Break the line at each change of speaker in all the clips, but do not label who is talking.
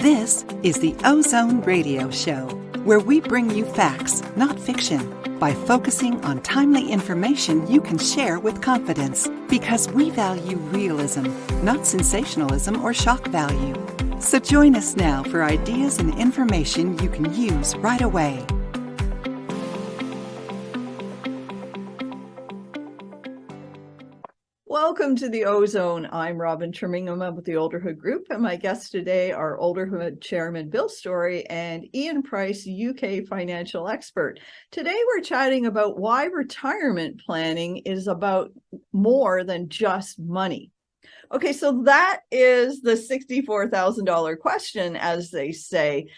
This is the Ozone Radio Show, where we bring you facts, not fiction, by focusing on timely information you can share with confidence. Because we value realism, not sensationalism or shock value. So join us now for ideas and information you can use right away.
Welcome to the Ozone. I'm Robin Trimmingham with the Olderhood Group, and my guests today are Olderhood Chairman Bill Story and Ian Price, UK financial expert. Today we're chatting about why retirement planning is about more than just money. Okay, so that is the $64,000 question, as they say.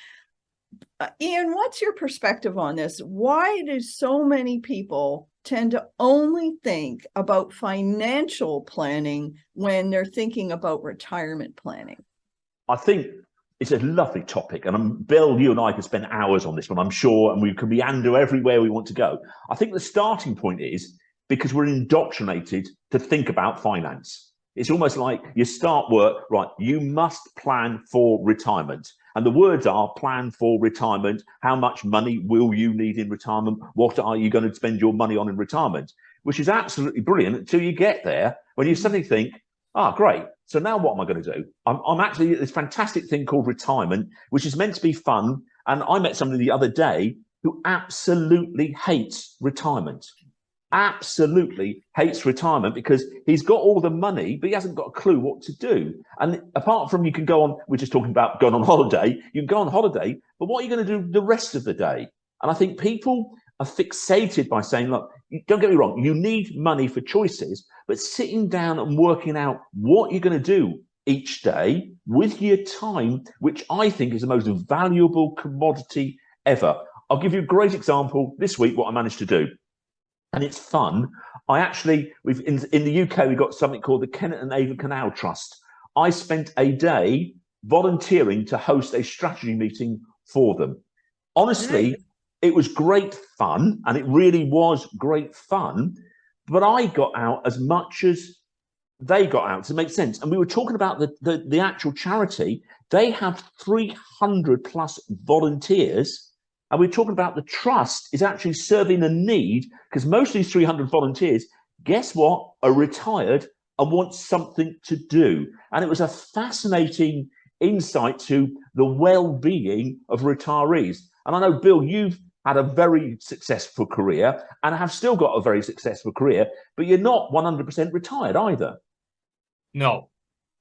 Ian, what's your perspective on this? Why do so many people tend to only think about financial planning when they're thinking about retirement planning?
I think it's a lovely topic, and Bill, you and I could spend hours on this one, I'm sure, and we can meander everywhere we want to go. I think the starting point is because we're indoctrinated to think about finance. It's almost like you start work, right, you must plan for retirement. And the words are plan for retirement. How much money will you need in retirement? What are you going to spend your money on in retirement? Which is absolutely brilliant until you get there, when you suddenly think, great. So now what am I going to do? I'm actually at this fantastic thing called retirement, which is meant to be fun. And I met somebody the other day who absolutely hates retirement. Absolutely hates retirement because he's got all the money, but he hasn't got a clue what to do. And apart from you can go on, we're just talking about going on holiday, you can go on holiday, but what are you going to do the rest of the day? And I think people are fixated by saying, look, don't get me wrong, you need money for choices, but sitting down and working out what you're going to do each day with your time, which I think is the most valuable commodity ever. I'll give you a great example this week, what I managed to do. And it's fun. We've in the UK, we've got something called the Kennet and Avon Canal Trust. I spent a day volunteering to host a strategy meeting for them. Honestly, it was great fun, and it really was great fun. But I got out as much as they got out, to make sense. And we were talking about the actual charity. They have 300 plus volunteers. And we're talking about the trust is actually serving a need, because most of these 300 volunteers, guess what, are retired and want something to do. And it was a fascinating insight to the well-being of retirees. And I know, Bill, you've had a very successful career and have still got a very successful career, but you're not 100% retired either.
No.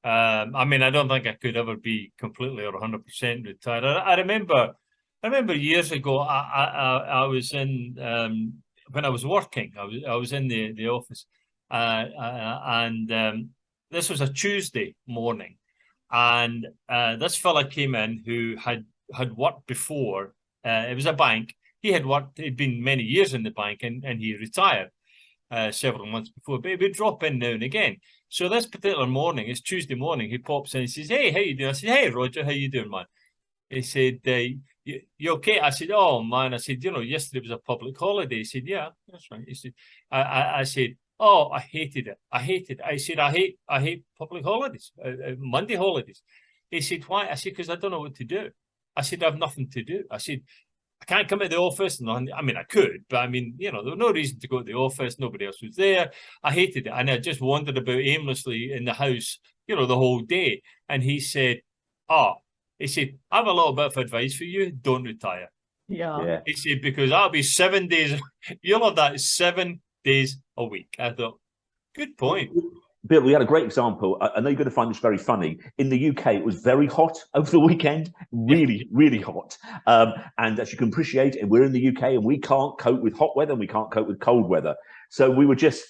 I mean, I don't think I could ever be completely or 100% retired. I remember years ago, I was in, when I was working, I was in the office, and this was a Tuesday morning, and this fella came in who had worked before. It was a bank. He'd been many years in the bank, and he retired several months before, but he would drop in now and again. So this particular morning, it's Tuesday morning, he pops in and says, "Hey, how you doing?" I said, "Hey, Roger, how you doing, man?" He said, you okay? I said, "Oh, man." I said, yesterday was a public holiday. He said, "Yeah, that's right." He said, I said, "Oh, I hated it. I said, I hate public holidays, Monday holidays." He said, "Why?" I said, "Because I don't know what to do." I said, "I have nothing to do." I said, "I can't come to the office." I mean, I could, but I mean, there was no reason to go to the office. Nobody else was there. I hated it. And I just wandered about aimlessly in the house, the whole day. And he said, he said, "I have a little bit of advice for you. Don't retire."
Yeah.
He said, "Because that'll be 7 days. You'll have that 7 days a week." I thought, good point.
Bill, we had a great example. I know you're going to find this very funny. In the UK, it was very hot over the weekend, really, really hot. And as you can appreciate, we're in the UK and we can't cope with hot weather and we can't cope with cold weather. So we were just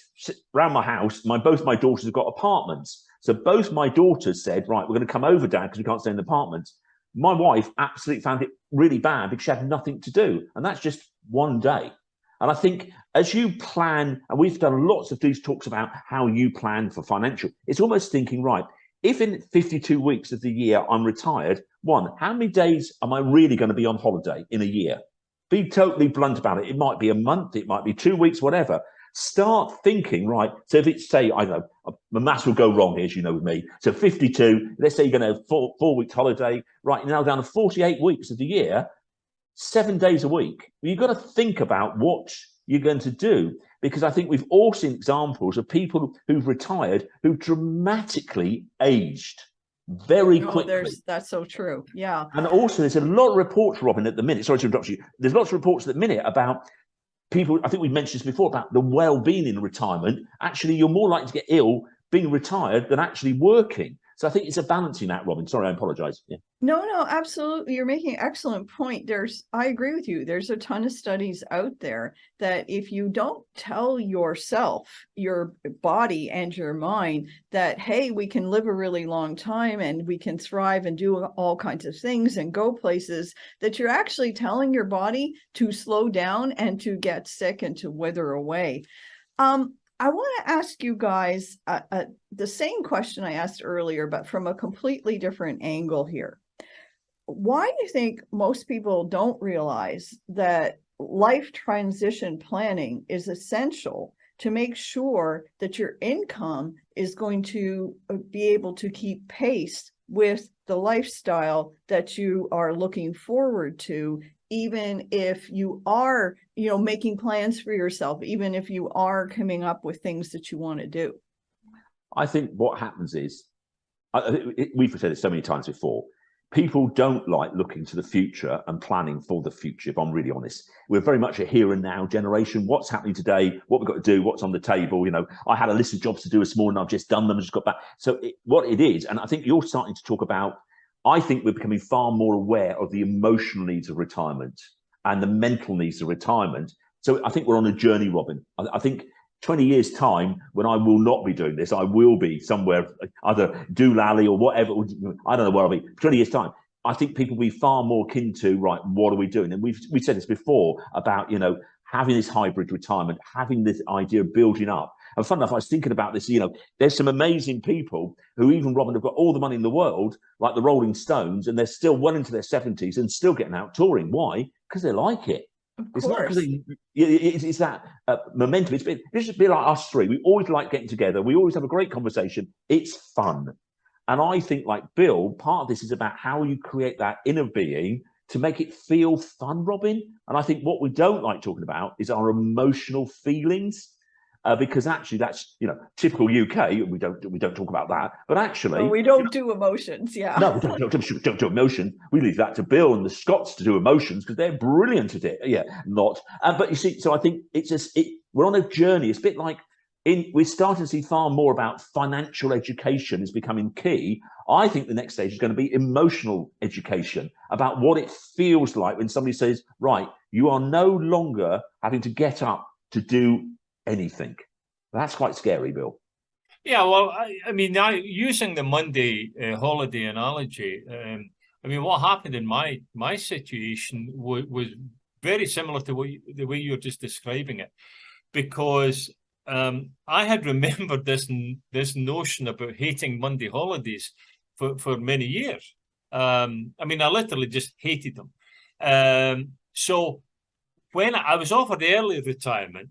around my house. Both my daughters have got apartments. So both my daughters said, "Right, we're going to come over, Dad, because we can't stay in the apartments." My wife absolutely found it really bad because she had nothing to do. And that's just one day. And I think as you plan, and we've done lots of these talks about how you plan for financial, it's almost thinking, right, if in 52 weeks of the year I'm retired, how many days am I really going to be on holiday in a year? Be totally blunt about it. It might be a month, it might be 2 weeks, whatever. start thinking, right, so if it's, say, I don't know, my maths will go wrong here, as you know with me. So 52, let's say you're going to have four weeks holiday, right, you're now down to 48 weeks of the year, 7 days a week. You've got to think about what you're going to do, because I think we've all seen examples of people who've retired who've dramatically aged very quickly.
That's so true. Yeah.
And also there's a lot of reports, Robin, at the minute, sorry to interrupt you, there's lots of reports at the minute about people, I think we've mentioned this before, about the well-being in retirement. Actually, you're more likely to get ill being retired than actually working. So I think it's a balancing act, Robin. Sorry, I apologize. Yeah.
No, absolutely. You're making an excellent point. I agree with you. There's a ton of studies out there that if you don't tell yourself, your body and your mind that, hey, we can live a really long time and we can thrive and do all kinds of things and go places, that you're actually telling your body to slow down and to get sick and to wither away. I want to ask you guys the same question I asked earlier, but from a completely different angle here. Why do you think most people don't realize that life transition planning is essential to make sure that your income is going to be able to keep pace with the lifestyle that you are looking forward to, even if you are, making plans for yourself, even if you are coming up with things that you want to do?
I think what happens is, we've said it so many times before, people don't like looking to the future and planning for the future, if I'm really honest. We're very much a here and now generation. What's happening today, what we've got to do, what's on the table. I had a list of jobs to do this morning, I've just done them, just got back. So what it is, and I think you're starting to talk about, I think we're becoming far more aware of the emotional needs of retirement and the mental needs of retirement. So I think we're on a journey, Robin. I think 20 years' time, when I will not be doing this, I will be somewhere, either Doolally or whatever, I don't know where I'll be. 20 years' time, I think people will be far more keen to, right, what are we doing? And we've said this before about, having this hybrid retirement, having this idea of building up. And fun enough, I was thinking about this, there's some amazing people who, even, Robin, have got all the money in the world, like the Rolling Stones, and they're still well into their 70s and still getting out touring. Why? Because they like it. It's not because it's that momentum. It's just be like us three. We always like getting together. We always have a great conversation. It's fun. And I think, like Bill, part of this is about how you create that inner being to make it feel fun, Robin. And I think what we don't like talking about is our emotional feelings. Because actually that's, typical UK. We don't talk about that, but actually
we don't do emotions. Yeah.
No, we don't do emotion. We leave that to Bill and the Scots to do emotions because they're brilliant at it. Yeah, not. But you see, so I think it's just we're on a journey. It's a bit like we're starting to see far more about financial education is becoming key. I think the next stage is going to be emotional education about what it feels like when somebody says, right, you are no longer having to get up to do anything. That's quite scary, Bill.
Yeah, well, I mean, using the Monday holiday analogy, what happened in my situation was very similar to the way you're just describing it, because I had remembered this notion about hating Monday holidays for many years. I literally just hated them. So when I was offered early retirement,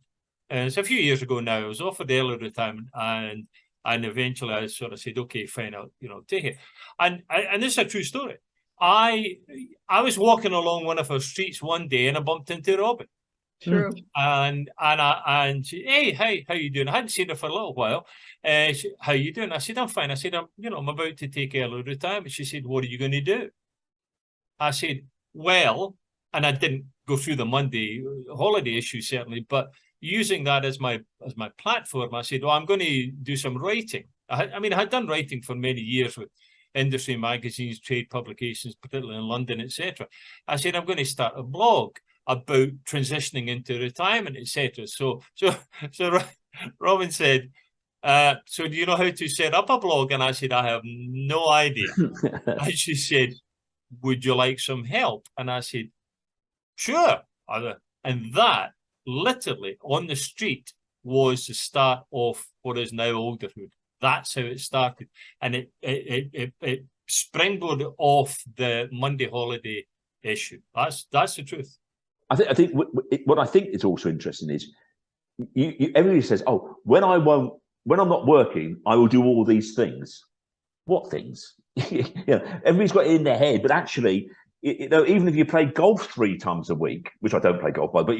and it's a few years ago now, I was offered early retirement, and eventually I sort of said, okay, fine, I'll take it. And this is a true story. I was walking along one of our streets one day and I bumped into Robin.
True.
And she, hey, how you doing? I hadn't seen her for a little while. How you doing? I said, I'm fine. I said, I'm about to take early retirement. She said, what are you going to do? I said, well, and I didn't go through the Monday holiday issue certainly, but using that as my platform, I said, well, I'm going to do some writing. I had done writing for many years with industry magazines, trade publications, particularly in London, etc. I said, I'm going to start a blog about transitioning into retirement, etc. So Robin said, so do you know how to set up a blog? And I said, I have no idea. And she said, would you like some help? And I said, sure. And that literally on the street was the start of what is now Alderhood. That's how it started, and it springboarded off the Monday holiday issue. That's the truth.
I think what I think is also interesting is everybody says, "Oh, when I'm not working, I will do all these things." What things? Everybody's got it in their head, but actually, even if you play golf 3 times a week, which I don't play golf by, but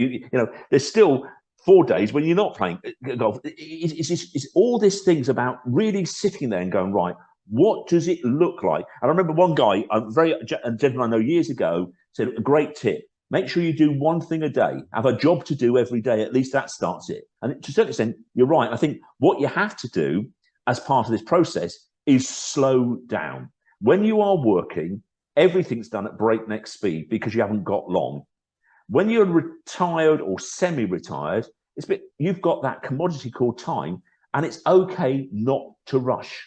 there's still 4 days when you're not playing golf. It's all these things about really sitting there and going, right, what does it look like? And I remember one guy, a gentleman I know years ago, said a great tip: make sure you do one thing a day. Have a job to do every day. At least that starts it. And to a certain extent, you're right. I think what you have to do as part of this process is slow down. When you are working, everything's done at breakneck speed because you haven't got long. When you're retired or semi-retired, you've got that commodity called time, and it's okay not to rush.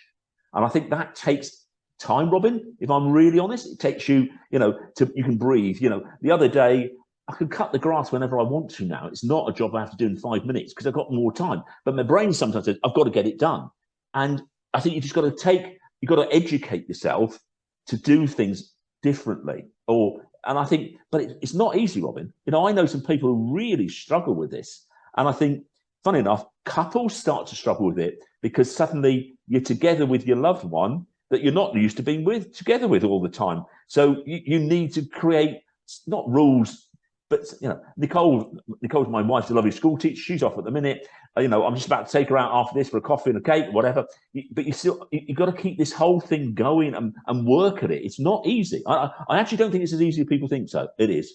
And I think that takes time, Robin. If I'm really honest, it takes you, you can breathe. The other day, I can cut the grass whenever I want to now. It's not a job I have to do in 5 minutes because I've got more time. But my brain sometimes says, I've got to get it done. And I think you've got to educate yourself to do things differently. But it's not easy, Robin. I know some people who really struggle with this. And I think, funny enough, couples start to struggle with it because suddenly you're together with your loved one that you're not used to being together with all the time. So you need to create, not rules, but Nicole's my wife's a lovely school teacher. She's off at the minute. I'm just about to take her out after this for a coffee and a cake, whatever. But you've got to keep this whole thing going and work at it. It's not easy. I actually don't think it's as easy as people think so. It is.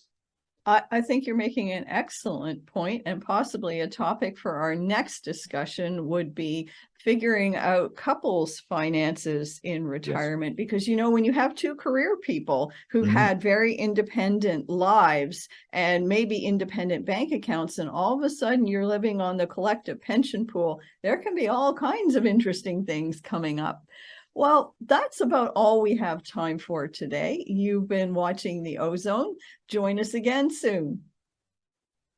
I think you're making an excellent point, and possibly a topic for our next discussion would be figuring out couples' finances in retirement. Yes. Because, when you have 2 career people who've had very independent lives and maybe independent bank accounts, and all of a sudden you're living on the collective pension pool, there can be all kinds of interesting things coming up. Well, that's about all we have time for today. You've been watching The Ozone. Join us again soon.